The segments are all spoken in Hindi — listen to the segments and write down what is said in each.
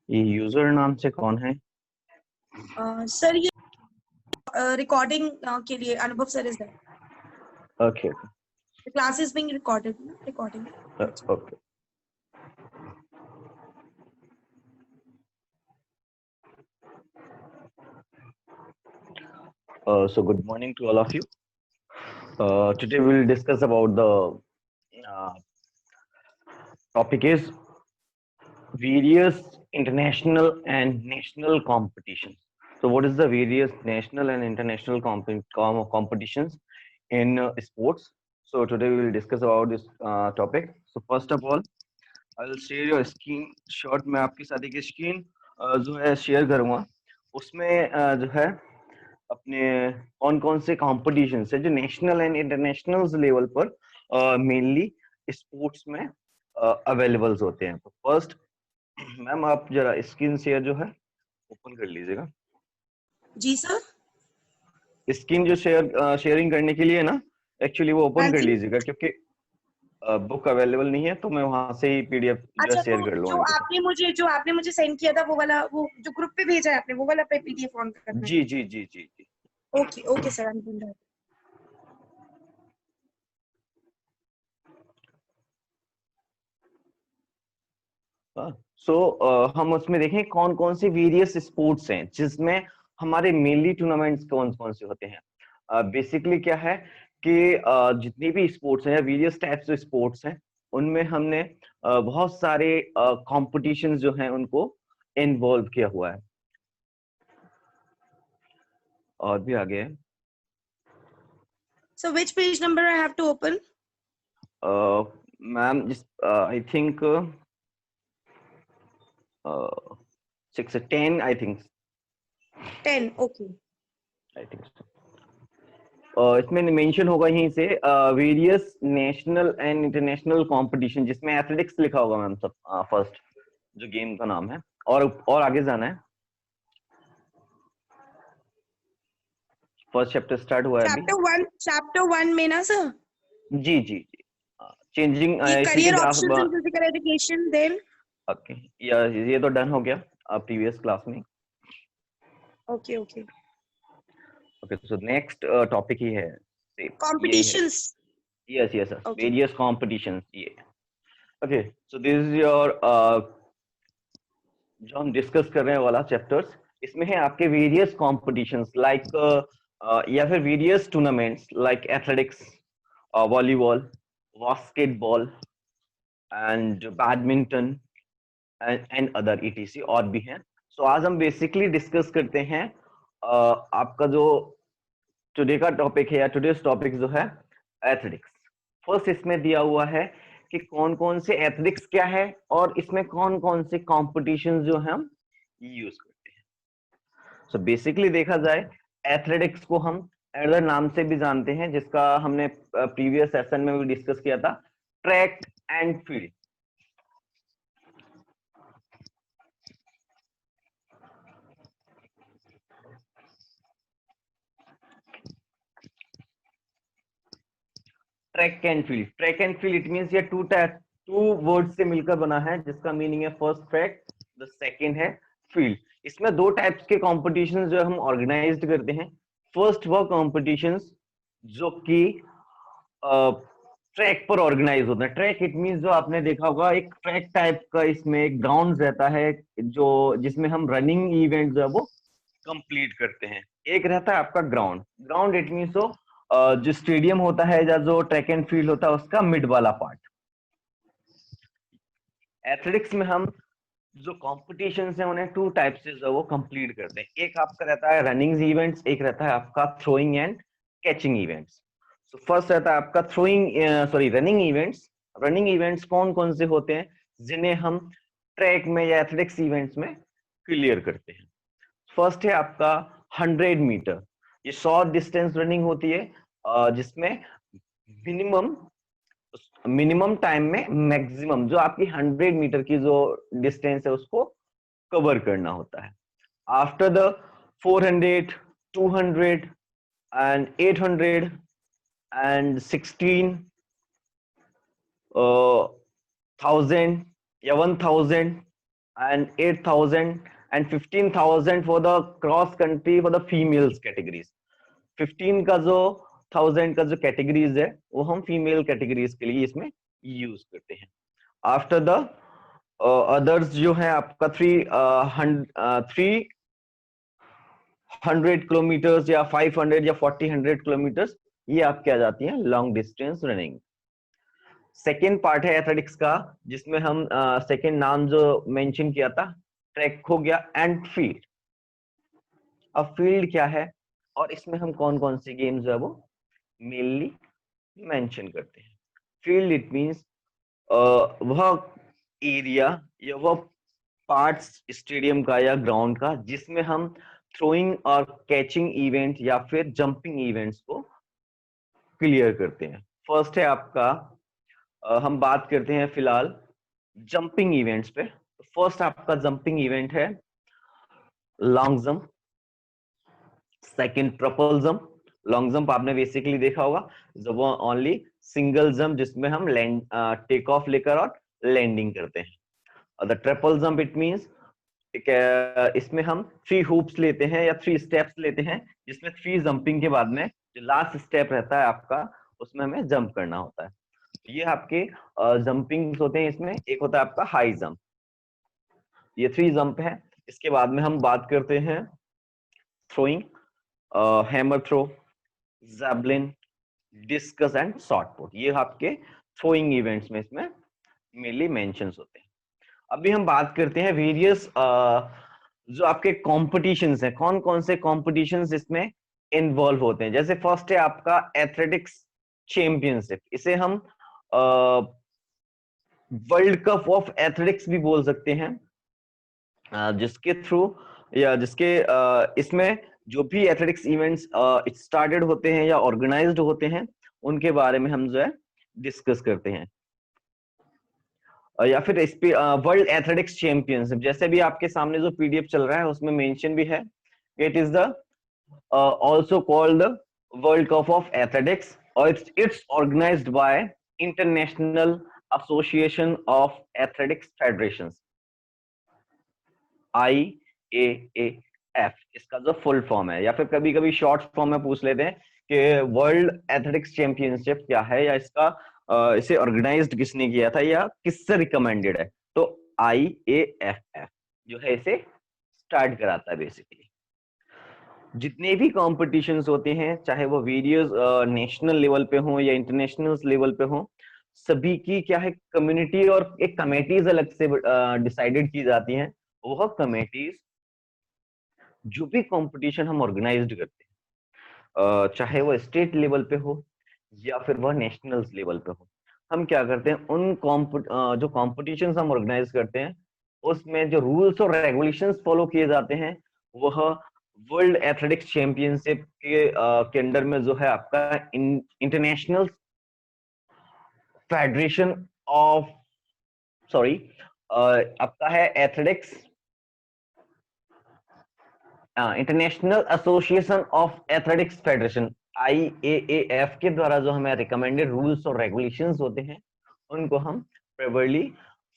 ये यूजर नाम से कौन है? सर ये रिकॉर्डिंग के लिए Anubhav sir is there. Okay The class is being recorded. Recording. Okay. So good morning to all of you. Today we will discuss about the topic is various international and national competitions. So what is the various national and international competitions in sports? So today we will discuss about this topic. So first of all, I will share your screen shot. मैं आपके साथ एक स्क्रीन जो है शेयर करूंगा. उसमें जो है अपने कौन कौन से कॉम्पिटिशन है जो नेशनल एंड इंटरनेशनल लेवल पर मेनली स्पोर्ट्स में अवेलेबल्स होते हैं. तो फर्स्ट मैम आप जरा स्क्रीन शेयर जो है ओपन कर लीजिएगा. जी सर. स्क्रीन जो शेयरिंग करने के लिए ना एक्चुअली वो ओपन कर जी. लीजिएगा क्योंकि बुक अवेलेबल नहीं है तो मैं वहां से ही पीडीएफ जो अच्छा, शेयर तो कर लूंगा. जो आपने मुझे सेंड किया था वो वाला, वो जो ग्रुप पे भेजा है आपने, वो वाला पे पीडीएफ ऑन करना है. जी जी जी जी जी. Okay okay sir, I am doing that. So हम उसमें देखें कौन कौन से वेरियस स्पोर्ट्स हैं जिसमें हमारे मेनली टूर्नामेंट्स कौन कौन से होते हैं. बेसिकली क्या है कि जितनी भी स्पोर्ट्स हैं या वेरियस टाइप्स ऑफ स्पोर्ट्स हैं उनमें हमने बहुत सारे कॉम्पिटिशन्स जो हैं उनको इन्वॉल्व किया हुआ है. और भी आगे है. So which page number I have to open? Ma'am I think 6 10 I think 10. Okay. I think इसमें मेंशन होगा यहीं से various national and international competition जिसमें एथलेटिक्स लिखा होगा मैम सब फर्स्ट जो गेम का नाम है. और आगे जाना है. फर्स्ट चैप्टर स्टार्ट हुआ है अभी. चैप्टर 1 में ना सर? जी जी जी. Changing career options in physical education. Then okay ये तो डन हो गया प्रीवियस क्लास में. Okay okay. Okay so next topic ही है competitions. Yes yes Okay. Various competitions. ये okay so this is your जो हम डिस्कस कर रहे हैं वाला चैप्टर्स. इसमें है आपके वेरियस कॉम्पिटिशंस लाइक या फिर various tournaments like athletics, volleyball, basketball and badminton and other etc और भी हैं. सो आज हम बेसिकली डिस्कस करते हैं आपका जो टुडे का टॉपिक है या टुडेस टॉपिक जो है एथलेटिक्स. फर्स्ट इसमें दिया हुआ है कि कौन कौन से एथलेटिक्स क्या है और इसमें कौन कौन से कॉम्पिटिशन जो है हम यूज करते हैं. सो बेसिकली देखा जाए एथलेटिक्स को हम अदर नाम से भी जानते हैं जिसका हमने प्रीवियस सेशन में भी डिस्कस किया था, track and field. Track and field it means ये टू वर्ड से मिलकर बना है जिसका मीनिंग है फर्स्ट ट्रैक, द सेकंड है फील्ड. इसमें दो टाइप्स के कॉम्पिटिशन्स जो हम ऑर्गेनाइज्ड करते हैं. फर्स्ट वो कॉम्पिटिशन्स जो कि ट्रैक पर ऑर्गेनाइज होता है. ट्रैक इट मींस जो आपने देखा होगा एक ट्रैक टाइप का इसमें एक ग्राउंड रहता है जो जिसमें हम रनिंग इवेंट जो है वो कंप्लीट करते हैं. एक रहता है आपका ग्राउंड इट मींस जो स्टेडियम होता है या जो ट्रैक एंड फील्ड होता है उसका मिड वाला पार्ट. एथलेटिक्स में हम जो कॉम्पिटिशन है उन्हें टू टाइप से जो वो कंप्लीट करते हैं. एक आपका रहता है रनिंग इवेंट्स, एक रहता है आपका throwing and catching events. So first रहता है आपका रनिंग इवेंट्स. रनिंग इवेंट्स कौन कौन से होते हैं जिन्हें हम ट्रैक में या एथलेटिक्स इवेंट्स में क्लियर करते हैं. फर्स्ट है आपका 100 मीटर. ये शॉर्ट डिस्टेंस रनिंग होती है जिसमें मिनिमम टाइम में मैक्सिमम जो आपकी 100 मीटर की जो डिस्टेंस है उसको कवर करना होता है. आफ्टर द 400, 200 एंड 800 एंड 16, 1000 या 1000 and 8,000 and 15,000 for the cross country for the females categories. 15 का जो 1000 का जो कैटेगरीज है वो हम फीमेल कैटेगरीज के लिए इसमें यूज करते हैं. आफ्टर द अदर्स जो है आपका 300 किलोमीटर्स या 500 या 400 किलोमीटर्स, ये आपके आ जाती हैं long distance running. Second part है एथलेटिक्स का, जिसमें हम सेकेंड नाम जो मेंशन किया था ट्रैक हो गया एंड फील्ड. अब फील्ड क्या है और इसमें हम कौन कौन सी गेम्स जो है वो मेनली मेंशन करते हैं. फील्ड इट मींस वह एरिया या वह पार्ट्स स्टेडियम का या ग्राउंड का जिसमें हम थ्रोइंग और कैचिंग इवेंट या फिर जंपिंग इवेंट्स को क्लियर करते हैं. फर्स्ट है आपका हम बात करते हैं फिलहाल जंपिंग इवेंट्स पे. फर्स्ट आपका जंपिंग इवेंट है long jump. Second triple jump. Long jump आपने बेसिकली देखा होगा जब वो ओनली सिंगल जंप जिसमें हम लैंड टेक ऑफ लेकर और लैंडिंग करते हैं. The triple jump it means इसमें हम 3 हूप्स लेते हैं या 3 स्टेप्स लेते हैं, जिसमें 3 जंपिंग के बाद में जो लास्ट स्टेप रहता है आपका उसमें हमें जंप करना होता है. तो ये आपके जंपिंग होते हैं. इसमें एक होता है आपका हाई जंप. ये 3 जंप है. इसके बाद में हम बात करते हैं throwing, hammer throw, javelin, discus and shot put. ये आपके थ्रोइंग इवेंट्स में इसमें मेनली मेंशंस होते हैं. अभी हम बात करते हैं वेरियस जो आपके कॉम्पिटिशन्स हैं, कौन कौन से कॉम्पिटिशन्स इसमें इन्वॉल्व होते हैं. जैसे फर्स्ट है आपका एथलेटिक्स चैंपियनशिप. इसे हम वर्ल्ड कप ऑफ एथलेटिक्स भी बोल सकते हैं, जिसके थ्रू या जिसके इसमें जो भी एथलेटिक्स इवेंट्स स्टार्टेड होते हैं या ऑर्गेनाइज्ड होते हैं उनके बारे में हम जो है डिस्कस करते हैं. या फिर इस पे वर्ल्ड एथलेटिक्स चैंपियनशिप जैसे भी आपके सामने जो पीडीएफ चल रहा है उसमें मेंशन भी है. It is the also called the world cup of athletics और it's organised by international association of athletics federations, IAAF इसका जो फुल फॉर्म है. या फिर कभी कभी शॉर्ट फॉर्म में पूछ लेते हैं कि वर्ल्ड एथलेटिक्स चैंपियनशिप क्या है या इसका इसे ऑर्गेनाइज्ड किसने किया था या किससे रिकमेंडेड है. तो IAAF जो है इसे स्टार्ट कराता है. बेसिकली जितने भी कॉम्पिटिशन्स होते हैं चाहे वो वेरियस नेशनल लेवल पे हो या इंटरनेशनल लेवल पे हो, सभी की क्या है कम्युनिटी और एक कमेटीज अलग से डिसाइडेड की जाती हैं. वह कमेटीज जो भी कंपटीशन हम ऑर्गेनाइज्ड करते हैं चाहे वो स्टेट लेवल पे हो या फिर वह नेशनल लेवल पे हो, हम क्या करते हैं उन जो कॉम्पिटिशन्स हम ऑर्गेनाइज करते हैं उसमें जो रूल्स और रेगुलेशंस फॉलो किए जाते हैं वह वर्ल्ड एथलेटिक्स चैंपियनशिप के अंडर में जो है आपका इंटरनेशनल फेडरेशन ऑफ आपका है athletics international association of athletics federation IAAF के द्वारा जो हमें रिकमेंडेड रूल्स और रेगुलेशंस होते हैं उनको हम प्रेवरली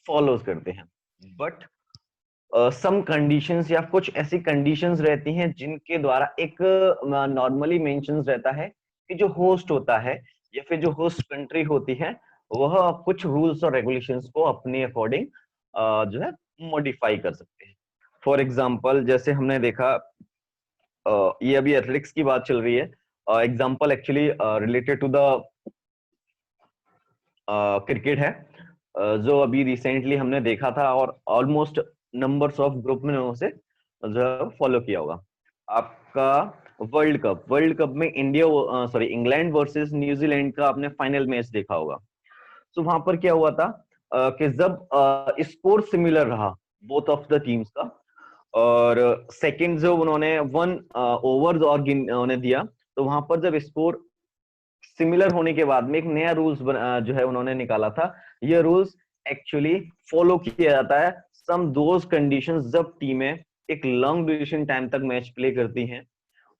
फॉलो करते हैं. बट सम कंडीशंस या कुछ ऐसी कंडीशंस रहती हैं जिनके द्वारा एक नॉर्मली मेंशंस रहता है कि जो होस्ट होता है या फिर जो होस्ट कंट्री होती है वह कुछ रूल्स और रेगुलेशंस को अपने अकॉर्डिंग जो है मॉडिफाई कर सकते हैं. फॉर एग्जाम्पल जैसे हमने देखा ये अभी एथलेटिक्स की बात चल रही है. Example actually related to the cricket है जो अभी रिसेंटली हमने देखा था और ऑलमोस्ट नंबर्स ऑफ ग्रुप में उसे जो फॉलो किया होगा. आपका वर्ल्ड कप में इंग्लैंड वर्सेस न्यूजीलैंड का आपने फाइनल मैच देखा होगा. तो वहां पर क्या हुआ था कि जब स्कोर सिमिलर रहा बोथ ऑफ द टीम्स का और सेकंड जो उन्होंने 1 ओवर और उन्होंने दिया, तो वहां पर जब स्कोर सिमिलर होने के बाद में एक नया रूल्स जो है उन्होंने निकाला था. ये रूल्स एक्चुअली फॉलो किया जाता है सम दोज कंडीशंस जब टीमें एक लॉन्ग ड्यूरेशन टाइम तक मैच प्ले करती हैं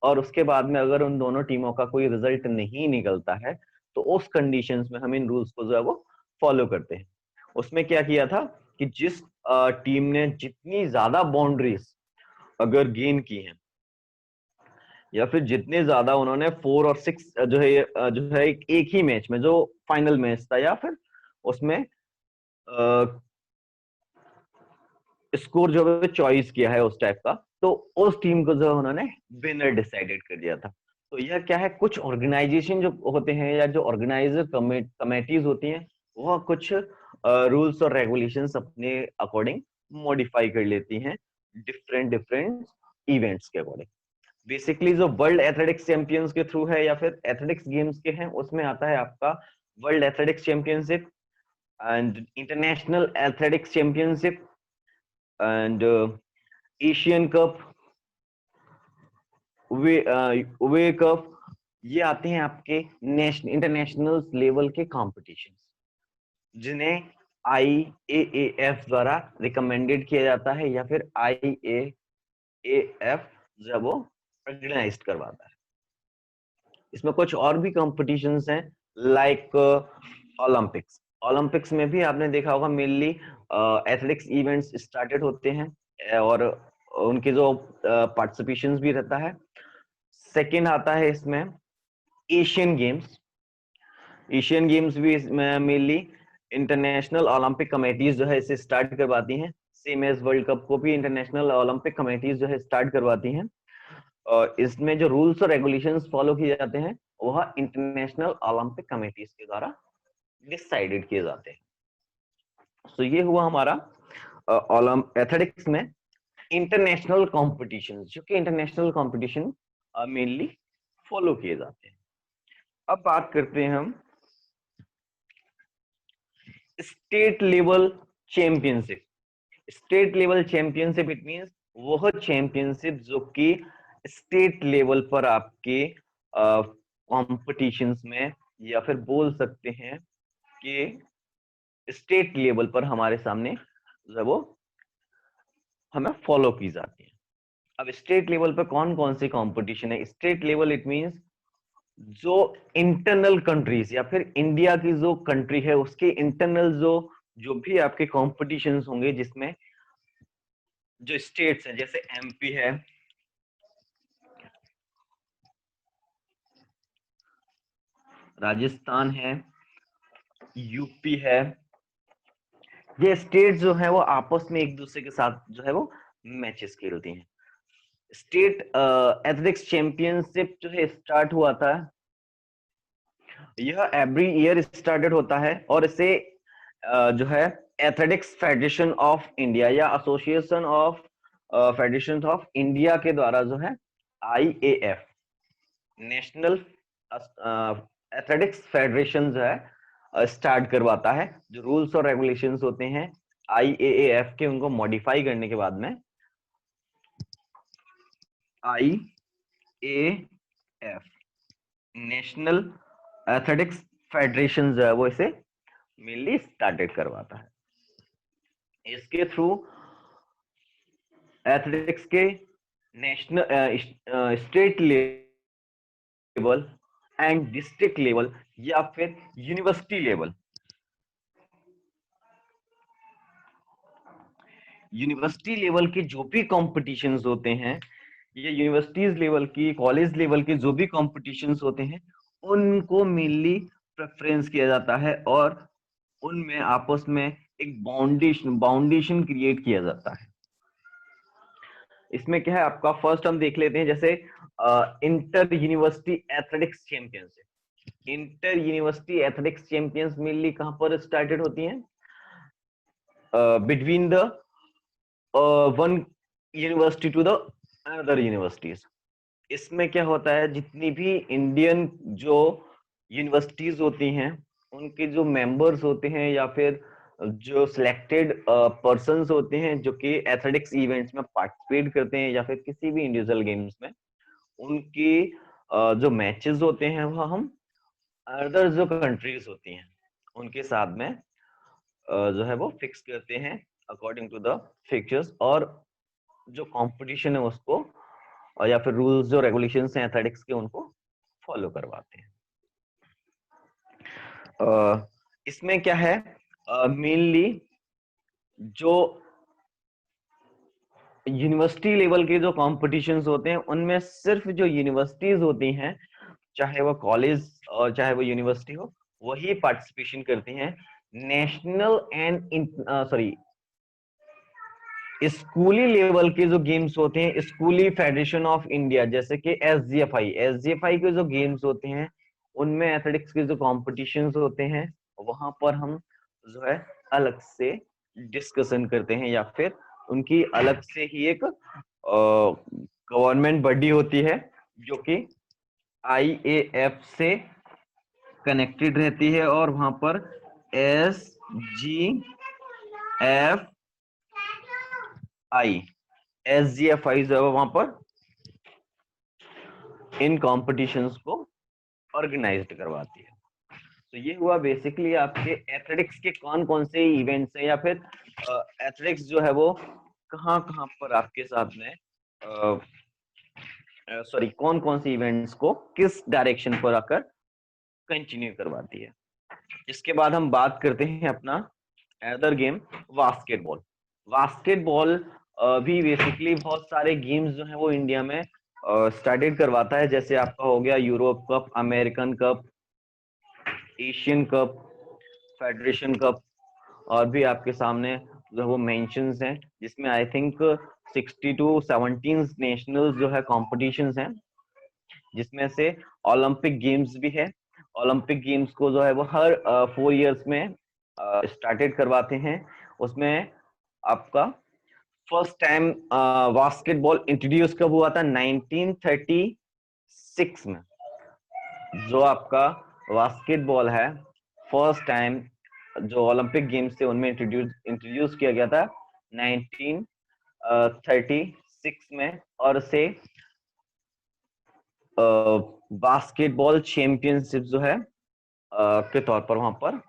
और उसके बाद में अगर उन दोनों टीमों का कोई रिजल्ट नहीं निकलता है तो उस कंडीशंस में हम इन रूल्स को जो है वो फॉलो करते हैं. उसमें क्या किया था कि जिस टीम ने जितनी ज्यादा बाउंड्रीज अगर गेन की हैं, या फिर जितने ज्यादा उन्होंने 4 और 6 जो है एक ही मैच में जो फाइनल मैच था, या फिर उसमें स्कोर जो है चॉइस किया है उस टाइप का, तो उस टीम को जो उन्होंने विनर डिसाइडेड कर दिया था। तो यह क्या है, कुछ ऑर्गेनाइजेशन जो होते हैं या जो ऑर्गेनाइजर कमेटीज होती हैं, वह कुछ रूल्स और रेगुलेशंस अपने अकॉर्डिंग मॉडिफाई कर लेती हैं डिफरेंट डिफरेंट इवेंट्स के अकॉर्डिंग। बेसिकली जो वर्ल्ड एथलेटिक्स चैंपियंस के थ्रू है या फिर एथलेटिक्स गेम्स के हैं, उसमें आता है आपका world athletics championship and international athletics championship and Asian cup, way cup. ये आते हैं आपके नेशनल इंटरनेशनल लेवल के कॉम्पिटिशन, जिन्हें IAAF द्वारा रिकमेंडेड किया जाता है या फिर IAAF जब वो ऑर्गेनाइज करवाता है। इसमें कुछ और भी कॉम्पिटिशन्स हैं लाइक ओलंपिक्स। ओलंपिक्स में भी आपने देखा होगा मेनली एथलेटिक्स इवेंट्स स्टार्टेड होते हैं और उनके जो पार्टिसिपेशंस भी रहता है। सेकंड आता है इसमें एशियन गेम्स। एशियन गेम्स भी इसमें मेनली इंटरनेशनल ओलंपिक कमेटीज जो है इसे स्टार्ट करवाती हैं, सेम एज वर्ल्ड कप को भी इंटरनेशनल ओलंपिक कमेटीज जो है स्टार्ट करवाती हैं। और इसमें जो रूल्स और रेगुलेशंस फॉलो किए जाते हैं वह इंटरनेशनल ओलंपिक कमेटीज के द्वारा डिसाइडेड किए जाते हैं। तो ये हुआ हमारा एथलेटिक्स में इंटरनेशनल कॉम्पिटिशन, जो कि इंटरनेशनल कॉम्पिटिशन मेनली फॉलो किए जाते हैं। अब बात करते हैं हम state level championship. State level championship it means वह चैंपियनशिप जो कि स्टेट लेवल पर आपके कॉम्पिटिशन्स में, या फिर बोल सकते हैं कि स्टेट लेवल पर हमारे सामने जो वो हमें फॉलो की जाती है। अब स्टेट लेवल पर कौन कौन सी कंपटीशन है? स्टेट लेवल इट मींस जो इंटरनल कंट्रीज या फिर इंडिया की जो कंट्री है उसके इंटरनल जो भी आपके कॉम्पिटिशन्स होंगे, जिसमें जो स्टेट्स हैं जैसे MP है, राजस्थान है, UP है, ये स्टेट जो है वो आपस में एक दूसरे के साथ जो है वो मैचेस खेलती हैं। स्टेट एथलेटिक्स चैंपियनशिप जो है स्टार्ट हुआ था, यह एवरी ईयर स्टार्टेड होता है और इसे जो है एथलेटिक्स फेडरेशन ऑफ इंडिया या association of federation of India के द्वारा जो है IAF नेशनल एथलेटिक्स फेडरेशन जो है स्टार्ट करवाता है। जो रूल्स और रेगुलेशंस होते हैं IAAF के, उनको मॉडिफाई करने के बाद में IAAF नेशनल एथलेटिक्स फेडरेशन जो है वो इसे मेनली स्टार्टेड करवाता है। इसके थ्रू एथलेटिक्स के national state level and district level या फिर यूनिवर्सिटी लेवल, यूनिवर्सिटी लेवल के जो भी कॉम्पिटिशन्स होते हैं, ये यूनिवर्सिटीज लेवल की, कॉलेज लेवल के जो भी कॉम्पिटिशन्स होते हैं, उनको मेनली प्रेफरेंस किया जाता है और उनमें आपस में एक बाउंडेशन क्रिएट किया जाता है। इसमें क्या है आपका, फर्स्ट हम देख लेते हैं जैसे inter university athletics championship. Inter university athletics champions mainly कहां पर स्टार्टेड होती हैं? Between the one university to the another universities. इसमें क्या होता है, जितनी भी इंडियन जो यूनिवर्सिटीज होती हैं उनके जो मेंबर्स होते हैं या फिर जो सिलेक्टेड पर्संस होते हैं जो कि एथलेटिक्स इवेंट्स में पार्टिसिपेट करते हैं या फिर किसी भी इंडिविजुअल गेम्स में, उनकी जो मैचेस होते हैं वह हम अदर जो कंट्रीज होती हैं उनके साथ में जो है वो फिक्स करते हैं अकॉर्डिंग टू द फिक्चर्स, और जो कंपटीशन है उसको या फिर रूल्स जो रेगुलेशंस हैं एथलेटिक्स के उनको फॉलो करवाते हैं। इसमें क्या है, मेनली जो यूनिवर्सिटी लेवल के जो कॉम्पिटिशन्स होते हैं उनमें सिर्फ जो यूनिवर्सिटीज होती हैं, चाहे वो कॉलेज और चाहे वो यूनिवर्सिटी हो, वही पार्टिसिपेशन करती हैं। नेशनल एंड सॉरी स्कूली लेवल के जो गेम्स होते हैं, स्कूली फेडरेशन ऑफ इंडिया जैसे कि एसजीएफआई के जो गेम्स होते हैं उनमें एथलेटिक्स के जो कॉम्पिटिशन्स होते हैं वहां पर हम जो है अलग से डिस्कशन करते हैं, या फिर उनकी अलग से ही एक गवर्नमेंट बॉडी होती है जो कि आईएएफ से कनेक्टेड रहती है, और वहां पर एसजीएफआई जो है वहां पर इन कॉम्पिटिशन्स को ऑर्गेनाइज्ड करवाती है। तो ये हुआ बेसिकली आपके एथलेटिक्स के कौन कौन से इवेंट्स हैं, या फिर एथलेटिक्स जो है वो कहाँ कहाँ पर आपके साथ में सॉरी कौन कौन से इवेंट्स को किस डायरेक्शन पर आकर कंटिन्यू करवाती है। इसके बाद हम बात करते हैं अपना अदर गेम, बास्केटबॉल। बास्केटबॉल भी बेसिकली बहुत सारे गेम्स जो हैं वो इंडिया में स्टार्टेड करवाता है, जैसे आपका हो गया Europe cup, American cup, Asian cup, federation cup, और भी आपके सामने जो वो मेंशंस हैं, जिसमें आई थिंक 60 to 17 नेशनल जो है कॉम्पिटिशन्स हैं, जिसमें से ओलंपिक गेम्स भी है। ओलंपिक गेम्स को जो है वो हर 4 इयर्स में स्टार्टेड करवाते हैं। उसमें आपका फर्स्ट टाइम बास्केटबॉल इंट्रोड्यूस कब हुआ था? 1936 में जो आपका बास्केटबॉल है फर्स्ट टाइम जो ओलंपिक गेम्स थे उनमें इंट्रोड्यूस किया गया था 1936 में, और से बास्केटबॉल चैंपियनशिप जो है के तौर पर वहां पर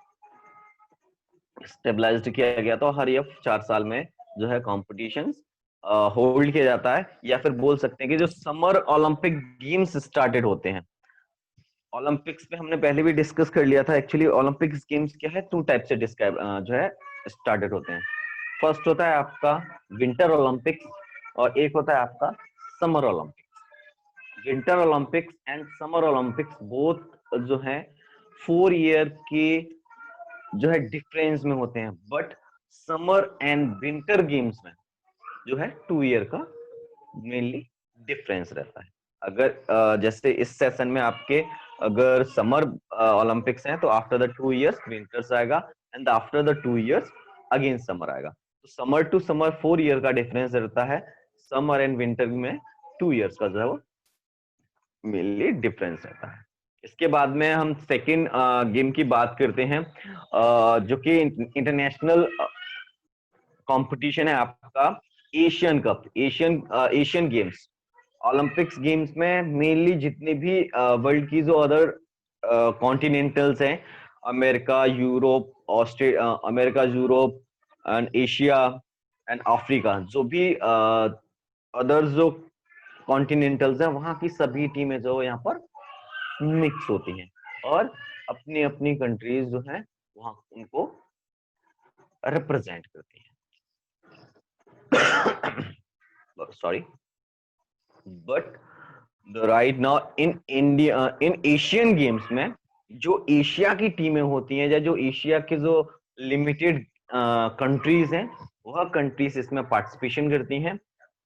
स्टेबलाइज्ड किया गया था। हर ये 4 साल में जो है कॉम्पिटिशन्स होल्ड किया जाता है, या फिर बोल सकते हैं कि जो समर ओलंपिक गेम्स स्टार्टेड होते हैं। ओलंपिक्स में हमने पहले भी डिस्कस कर लिया था, एक्चुअली ओलंपिक्स गेम्स क्या है, 2 टाइप से डिस्क्राइब जो है स्टार्टेड होते हैं। फर्स्ट होता है आपका विंटर ओलंपिक्स, और एक होता है आपका summer Olympics. Winter Olympics and summer Olympics both जो है 4 ईयर के जो है डिफरेंस में होते हैं, but summer and winter games में जो है 2 ईयर का मेनली डिफरेंस रहता है। अगर जैसे इस सेशन में आपके अगर समर ओलंपिक्स हैं तो आफ्टर द 2 इयर्स विंटर्स आएगा, and after the 2 years again summer आएगा। तो समर टू समर 4 ईयर का डिफरेंस रहता है, समर एंड विंटर में 2 इयर्स का जो है वो मेनली डिफरेंस रहता है। इसके बाद में हम सेकेंड गेम की बात करते हैं, जो कि इंटरनेशनल कंपटीशन है आपका Asian cup, Asian games. Olympics games में मेनली जितने भी वर्ल्ड की जो अदर कॉन्टिनेंटल्स हैं, America, Europe, America, Europe and Asia and Africa, जो भी अदर जो कॉन्टिनेंटल्स हैं वहां की सभी टीमें जो यहाँ पर मिक्स होती हैं, और अपनी अपनी कंट्रीज जो हैं वहां उनको रिप्रेजेंट करती हैं। Sorry, but right now in India, in Asian games में जो एशिया की टीमें होती हैं, या जो एशिया के जो लिमिटेड कंट्रीज हैं, वह कंट्रीज इसमें पार्टिसिपेशन करती हैं,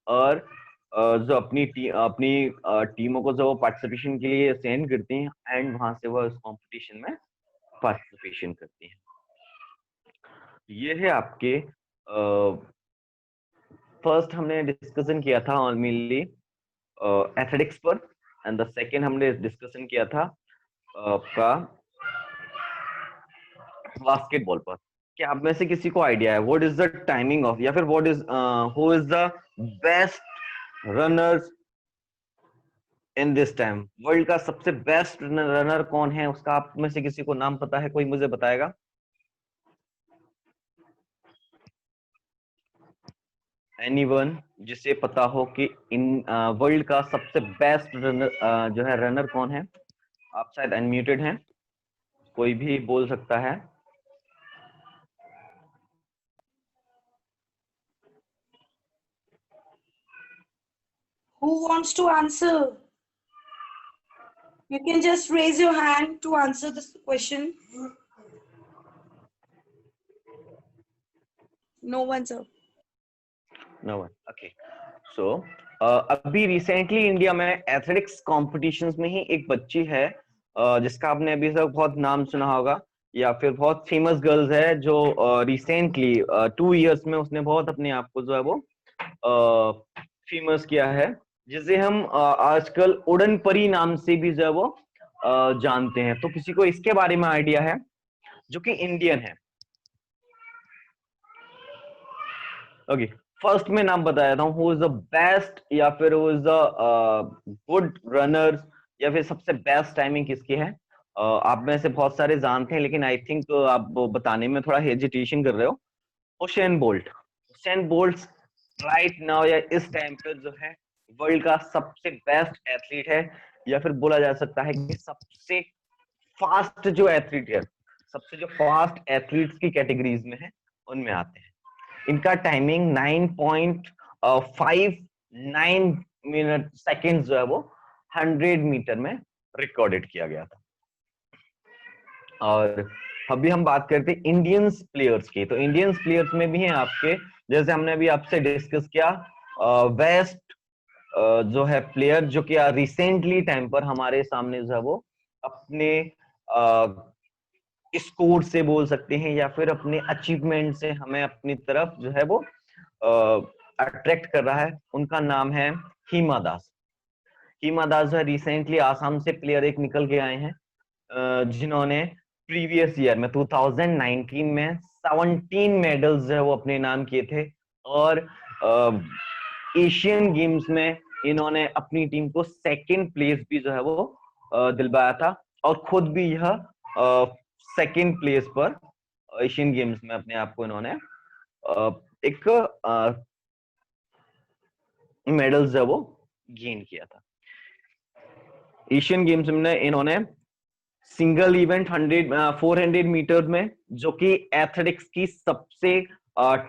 और जो अपनी टीमों को जो पार्टिसिपेशन के लिए सेंड करती हैं, एंड वहां से वह उस कंपटीशन में पार्टिसिपेशन करती हैं। ये है आपके फर्स्ट हमने डिस्कशन किया था ऑन मेनली एथलेटिक्स पर, एंड द सेकेंड हमने डिस्कशन किया था आपका बास्केटबॉल पर। क्या आप में से किसी को आइडिया है what is the timing of, या फिर what is who is the best runners in this time? World का सबसे बेस्ट रनर कौन है, उसका आप में से किसी को नाम पता है? कोई मुझे बताएगा? एनीवन जिसे पता हो कि इन वर्ल्ड का सबसे बेस्ट रनर जो है रनर कौन है? आप शायद अनम्यूटेड हैं, कोई भी बोल सकता है। Who wants to answer? You can just raise your hand to answer this question. No one, sir. No one, okay. So अभी रिसेंटली इंडिया में एथलेटिक्स कॉम्पिटिशन्स में ही एक बच्ची है जिसका आपने अभी तक बहुत नाम सुना होगा, या फिर बहुत फेमस गर्ल्स है, जो रिसेंटली 2 इयर्स में उसने बहुत अपने आप को जो है वो फेमस किया है, जिसे हम आजकल उड़न परी नाम से भी जो है वो जानते हैं। तो किसी को इसके बारे में आइडिया है, जो कि इंडियन है? ओके, फर्स्ट में नाम बता देता हूँ, हु इज द बेस्ट, या फिर who is the good runner, या फिर सबसे बेस्ट टाइमिंग किसकी है? आप में से बहुत सारे जानते हैं, लेकिन आई थिंक आप बताने में थोड़ा हेजिटेशन कर रहे हो। Usain bolt. Usain bolt right now या इस टाइम पे जो है वर्ल्ड का सबसे बेस्ट एथलीट है, या फिर बोला जा सकता है कि सबसे फास्ट जो एथलीट है, सबसे जो फास्ट एथलीट्स की कैटेगरीज में है उनमें आते हैं। इनका टाइमिंग 9.59 मिनट सेकेंड जो है वो 100 मीटर में रिकॉर्डेड किया गया था। और अभी हम बात करते हैं इंडियंस प्लेयर्स की। तो इंडियंस प्लेयर्स में भी हैं आपके, जैसे हमने अभी आपसे डिस्कस किया, वेस्ट जो है प्लेयर, जो कि रिसेंटली टाइम पर हमारे सामने जो है वो अपने स्कोर से बोल सकते हैं, या फिर अपने अचीवमेंट से हमें अपनी तरफ जो है वो अट्रैक्ट कर रहा है। उनका नाम है हिमा दास। हिमा दास जो है रिसेंटली आसाम से प्लेयर एक निकल के आए हैं, जिन्होंने प्रीवियस ईयर में 2019 में 17 मेडल्स जो है वो अपने नाम किए थे, और एशियन गेम्स में इन्होंने अपनी टीम को सेकंड प्लेस भी जो है वो दिलवाया था, और खुद भी यह सेकंड प्लेस पर एशियन गेम्स में अपने आप को इन्होंने एक मेडल्स है वो गेन किया था। एशियन गेम्स में इन्होंने सिंगल इवेंट 400 मीटर में, जो कि एथलेटिक्स की सबसे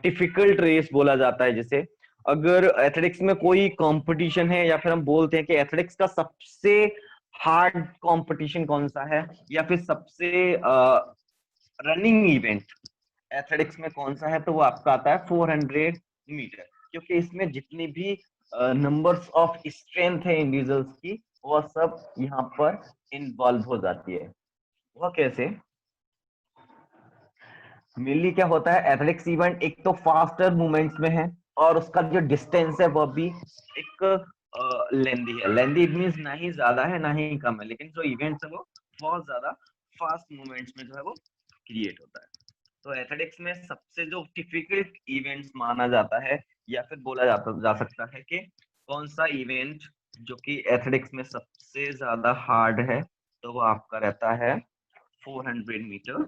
डिफिकल्ट रेस बोला जाता है, जिसे अगर एथलेटिक्स में कोई कंपटीशन है, या फिर हम बोलते हैं कि एथलेटिक्स का सबसे हार्ड कंपटीशन कौन सा है, या फिर सबसे रनिंग इवेंट एथलेटिक्स में कौन सा है, तो वो आपका आता है 400 मीटर, क्योंकि इसमें जितनी भी नंबर्स ऑफ स्ट्रेंथ है इंडिविजुअल्स की, वो सब यहाँ पर इन्वॉल्व हो जाती है। वह कैसे? मेनली क्या होता है, एथलेटिक्स इवेंट एक तो फास्टर मूवमेंट्स में है, और उसका जो डिस्टेंस है वह भी एक लेंदी है। लेंदी इट मींस ना ही ज्यादा है ना ही कम है, लेकिन जो इवेंट्स है वो बहुत ज्यादा फास्ट मूवमेंट्स में जो है वो क्रिएट होता है। तो एथलेटिक्स में सबसे जो डिफिकल्ट इवेंट्स माना जाता है, या फिर बोला जा सकता है कि कौन सा इवेंट जो कि एथलेटिक्स में सबसे ज्यादा हार्ड है, तो वो आपका रहता है 400 मीटर।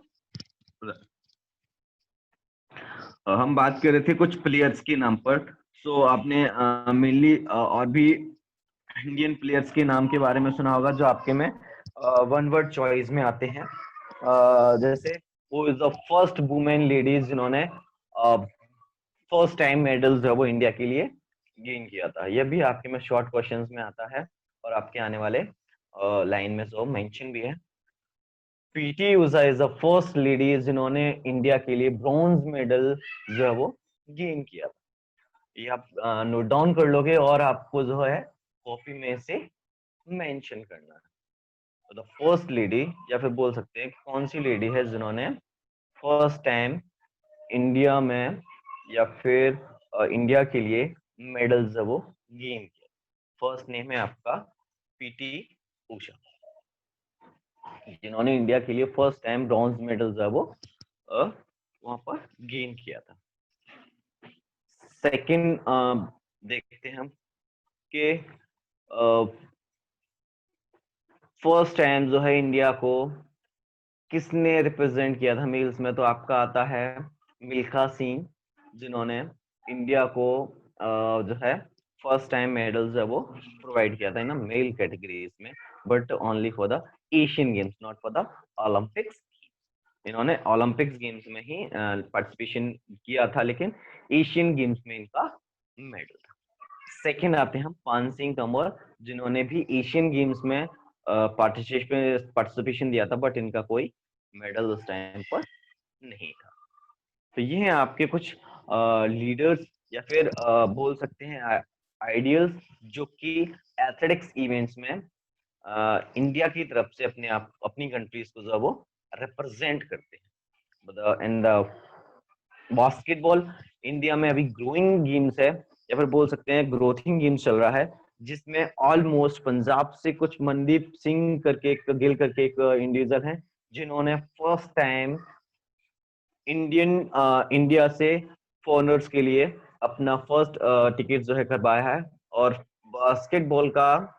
हम बात कर रहे थे कुछ प्लेयर्स के नाम पर। सो आपने मेनली और भी इंडियन प्लेयर्स के नाम के बारे में सुना होगा, जो आपके में वन वर्ड चॉइस में आते हैं। जैसे वो is the first women ladies जिन्होंने फर्स्ट टाइम मेडल्स है वो इंडिया के लिए गेन किया था। यह भी आपके में शॉर्ट क्वेश्चंस में आता है, और आपके आने वाले लाइन में जो मेंशन भी है। PT Usha is the first lady जिन्होंने इंडिया के लिए ब्रॉन्ज मेडल जो है वो गेन किया था। ये आप नोट डाउन कर लोगे, और आपको जो है कॉपी में से मेंशन करना है। तो द फर्स्ट लेडी, या फिर बोल सकते हैं कौन सी लेडी है जिन्होंने फर्स्ट टाइम इंडिया में, या फिर इंडिया के लिए मेडल्स है वो गेन किया। फर्स्ट नेम है आपका पीटी उषा, जिन्होंने इंडिया के लिए फर्स्ट टाइम ब्रॉन्ज मेडल्स है वो वहां पर गेन किया था। सेकंड देखते हैं हम कि फर्स्ट टाइम जो है इंडिया को किसने रिप्रेजेंट किया था मेल्स में, तो आपका आता है मिल्खा सिंह, जिन्होंने इंडिया को जो है फर्स्ट टाइम मेडल्स है वो प्रोवाइड किया था इन मेल कैटेगरीज में, but only for the Asian games, not for the Olympics. इन्होंने ओलंपिक्स गेम्स में ही पार्टिसिपेशन किया था, लेकिन एशियन गेम्स में इनका मेडल था। सेकंड आते हैं हम पान सिंह तंवर, जिन्होंने भी एशियन गेम्स में पार्टिसिपेशन दिया था, बट इनका कोई मेडल उस टाइम पर नहीं था। तो ये हैं आपके कुछ लीडर्स या फिर बोल सकते हैं आइडियल्स, जो कि एथलेटिक्स इवेंट्स में इंडिया की तरफ से अपनी कंट्रीज को जो है वो रिप्रेजेंट करते हैं। इन द बास्केटबॉल, इंडिया में अभी ग्रोइंग गेम्स है या फिर बोल सकते हैं ग्रोथिंग गेम्स चल रहा है, जिसमें ऑलमोस्ट पंजाब से कुछ मनदीप सिंह करके गिल करके एक इंडिविजुअल है, जिन्होंने फर्स्ट टाइम इंडिया से फॉरनर्स के लिए अपना फर्स्ट टिकट जो है करवाया है। और बास्केटबॉल का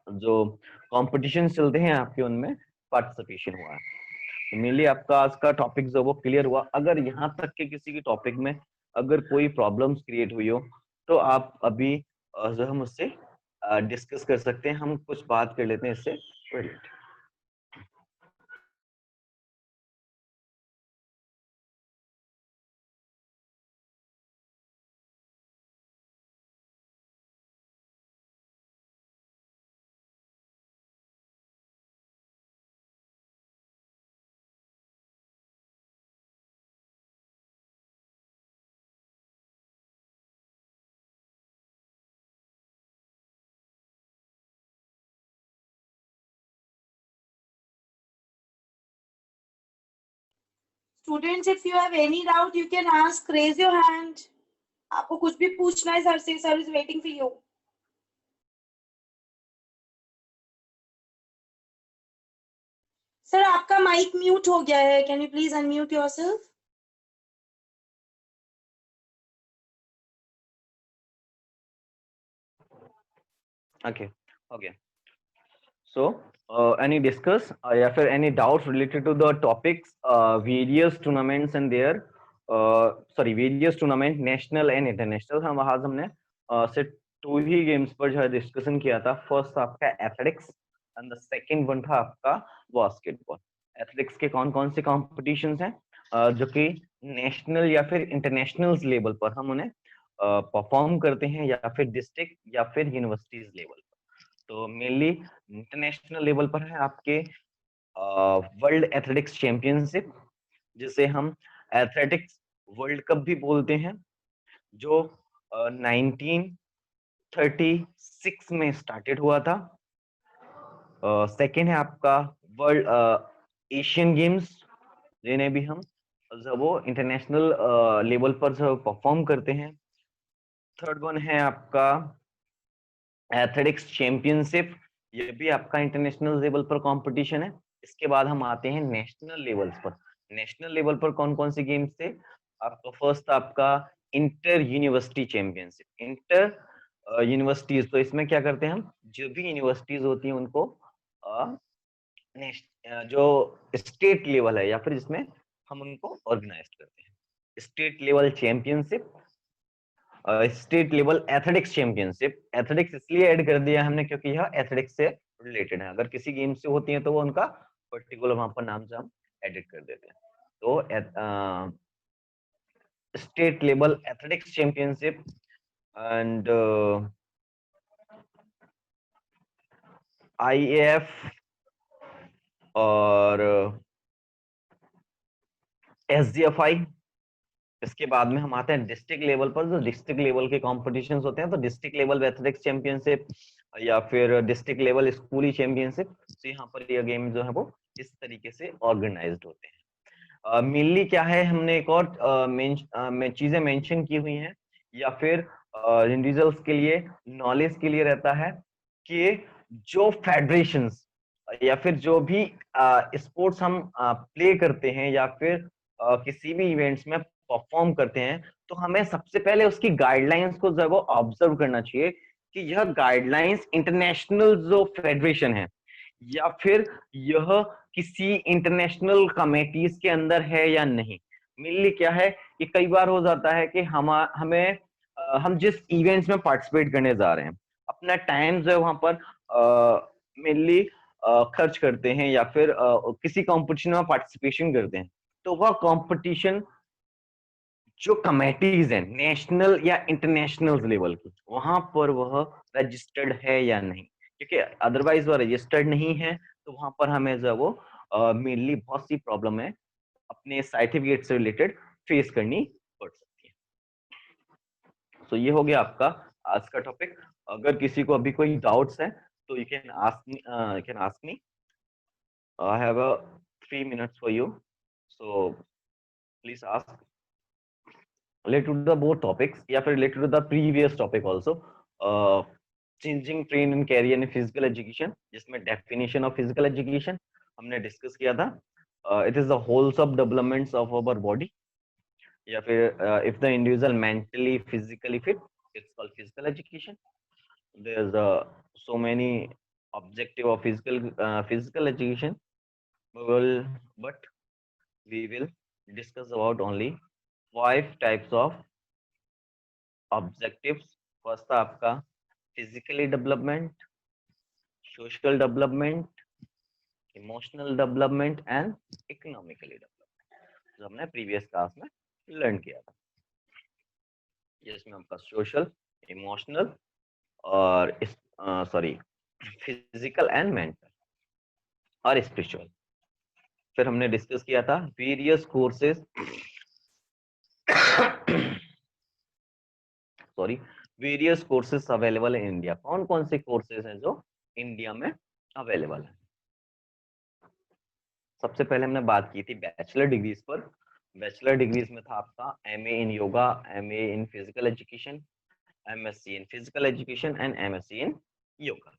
जो कॉम्पिटिशन चलते हैं आपके, उनमें पार्टिसिपेशन हुआ है। तो मेनली आपका आज का टॉपिक जो वो क्लियर हुआ। अगर यहाँ तक के किसी की टॉपिक में अगर कोई प्रॉब्लम्स क्रिएट हुई हो, तो आप अभी जो हम उससे डिस्कस कर सकते हैं। हम कुछ बात कर लेते हैं इससे related. Students, if you have any doubt, you can ask. Raise your hand. आपको कुछ भी पूछना है सर से, sir is waiting for you. Sir आपका माइक म्यूट हो गया है, can you please unmute yourself? Okay okay. So any discuss या फिर any doubts related to the topics various tournaments and their sorry various tournament national and international। हम आज हमने सिर्फ 2 ही गेम्स पर जो है डिस्कशन किया था। फर्स्ट आपका athletics and the second one था आपका बास्केटबॉल। एथलेटिक्स के कौन कौन से कॉम्पिटिशन्स हैं जो कि नेशनल या फिर इंटरनेशनल लेवल पर हम उन्हें परफॉर्म करते हैं, या फिर डिस्ट्रिक्ट या फिर यूनिवर्सिटीज लेवल। तो मेनली इंटरनेशनल लेवल पर है आपके वर्ल्ड एथलेटिक्स चैंपियनशिप, जिसे हम एथलेटिक्स वर्ल्ड कप भी बोलते हैं, जो 1936 में स्टार्टेड हुआ था। सेकेंड है आपका वर्ल्ड एशियन गेम्स, जिन्हें भी हम जब वो इंटरनेशनल लेवल पर जो परफॉर्म करते हैं। थर्ड वन है आपका एथलेटिक्स चैंपियनशिप, ये भी आपका इंटरनेशनल लेवल पर कंपटीशन है। इसके बाद हम आते हैं नेशनल लेवल्स पर। नेशनल लेवल पर कौन कौन सी गेम्स थे आपका? फर्स्ट आपका inter university championship. Inter universities, तो इसमें क्या करते हैं हम, जो भी यूनिवर्सिटीज होती हैं उनको जो स्टेट लेवल है या फिर जिसमें हम उनको ऑर्गेनाइज करते हैं। State level championship, state level athletics championship. Athletics इसलिए ऐड कर दिया हमने क्योंकि यह एथलेटिक्स से रिलेटेड है। अगर किसी गेम से होती है तो वो उनका पर्टिकुलर वहां पर नाम से हम एडिट कर देते हैं। तो state level athletics championship and IAF और एसजीएफआई। इसके बाद में हम आते हैं डिस्ट्रिक्ट लेवल पर। जो डिस्ट्रिक्ट लेवल के कॉम्पिटिशन्स होते हैं, तो डिस्ट्रिक्ट लेवल एथलेटिक्स चैंपियनशिप या फिर डिस्ट्रिक्ट लेवल स्कूली चैंपियनशिप, तो यहाँ पर यह गेम जो है वो इस तरीके से ऑर्गेनाइज्ड होते हैं। मेनली क्या है, हमने एक और चीजें मेंशन की हुई हैं या फिर इंडिविजुअल्स के लिए नॉलेज के लिए रहता है कि जो फेडरेशंस या फिर जो भी स्पोर्ट्स हम प्ले करते हैं या फिर किसी भी इवेंट्स में परफॉर्म करते हैं, तो हमें सबसे पहले उसकी गाइडलाइंस को जो है वो ऑब्जर्व करना चाहिए कि यह गाइडलाइंस इंटरनेशनल जो फेडरेशन है या फिर यह किसी इंटरनेशनल कमेटीज के अंदर है या नहीं। मेनली क्या है कि कई बार हो जाता है कि हम जिस इवेंट्स में पार्टिसिपेट करने जा रहे हैं, अपना टाइम जो है वहां पर मेनली खर्च करते हैं या फिर किसी कंपटीशन में पार्टिसिपेशन करते हैं, तो वह कंपटीशन जो कमेटीज हैं नेशनल या इंटरनेशनल लेवल की, वहां पर वह रजिस्टर्ड है या नहीं, क्योंकि अदरवाइज वो रजिस्टर्ड नहीं है तो वहां पर हमें जो है वो मेनली बहुत सी प्रॉब्लम है अपने सर्टिफिकेट से रिलेटेड फेस करनी पड़ सकती है। सो ये हो गया आपका आज का टॉपिक। अगर किसी को अभी कोई डाउट्स है तो you can ask me. I have a 3 minutes for you, so please ask related to the both topics या फिर related to the previous topic also, changing train and career in physical education, जिसमें definition of physical education हमने डिस्कस किया था। It is the wholesome developments of our body, या फिर if the individual mentally physically fit, it's called physical education. There's so many objective of physical education, but we will discuss about only 5 types of objectives. First था आपका physically development, social development, emotional development and economically development, जो हमने प्रीवियस क्लास में लर्न किया था। जिसमें आपका सोशल, इमोशनल और फिजिकल एंड मेंटल और स्पिरिचुअल। फिर हमने डिस्कस किया था various courses various courses available in India. कौन कौन से कोर्सेज हैं जो इंडिया में अवेलेबल है। सबसे पहले हमने बात की थी बैचलर डिग्रीज पर। बैचलर डिग्रीज में था आपका MA in yoga, MA in physical education, MSc in physical education and MSc in yoga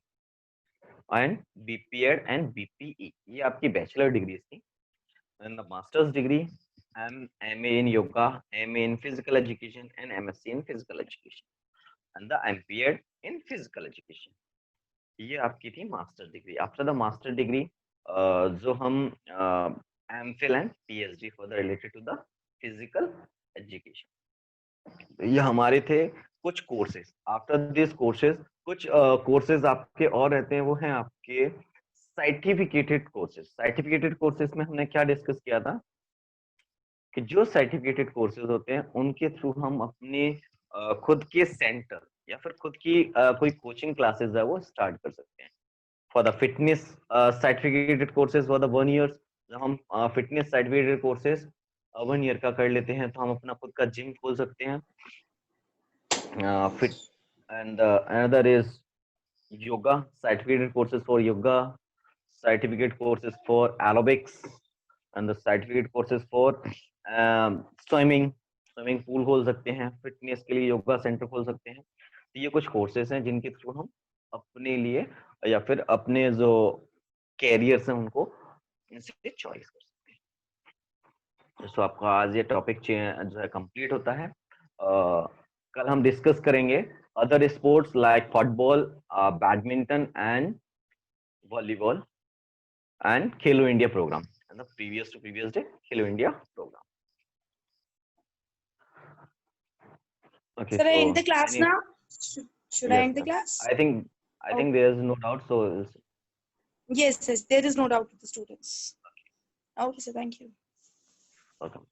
and BPEd and BPE. ये आपकी बैचलर डिग्रीज थी। And the masters degree MA in yoga, MA in physical education and MSc in physical education and the MPEd in physical education। ये आपकी थी master degree. After the master degree जो हम MPhil and PhD for the related to the physical education, ये हमारे थे कुछ कोर्सेज। आफ्टर दिस कोर्सेज कुछ कोर्सेज आपके और रहते हैं, वो हैं आपके सर्टिफिकेटेड कोर्सेज। सर्टिफिकेटेड कोर्सेज में हमने क्या डिस्कस किया था कि जो सर्टिफिकेटेड कोर्सेज होते हैं उनके थ्रू हम अपने खुद के सेंटर या फिर खुद की कोई कोचिंग क्लासेस है वो स्टार्ट कर सकते हैं। For the fitness certificated courses for the 1 year, जब हम फिटनेस सर्टिफिकेटेड कोर्सेज 1 year का कर लेते हैं तो हम अपना खुद का जिम खोल सकते हैं। Fit and another is yoga certificated courses for yoga, certificate courses for aerobics and the certificate courses for swimming pool खोल सकते हैं। फिटनेस के लिए योगा सेंटर खोल सकते हैं। तो ये कुछ कोर्सेज हैं जिनके थ्रू हम अपने लिए या फिर अपने जो कैरियर्स हैं उनको इनसे चॉइस कर सकते हैं। तो आपका आज ये टॉपिक जो है कंप्लीट होता है। कल हम डिस्कस करेंगे other sports like football, badminton and volleyball and Khelo India programme and the previous day Khelo India programme. Okay, Sir, I so end the class any, now. Should I yes, end the ma'am. class? I think there is no doubt. So Yes, there is no doubt with the students. Okay, sir, thank you. welcome.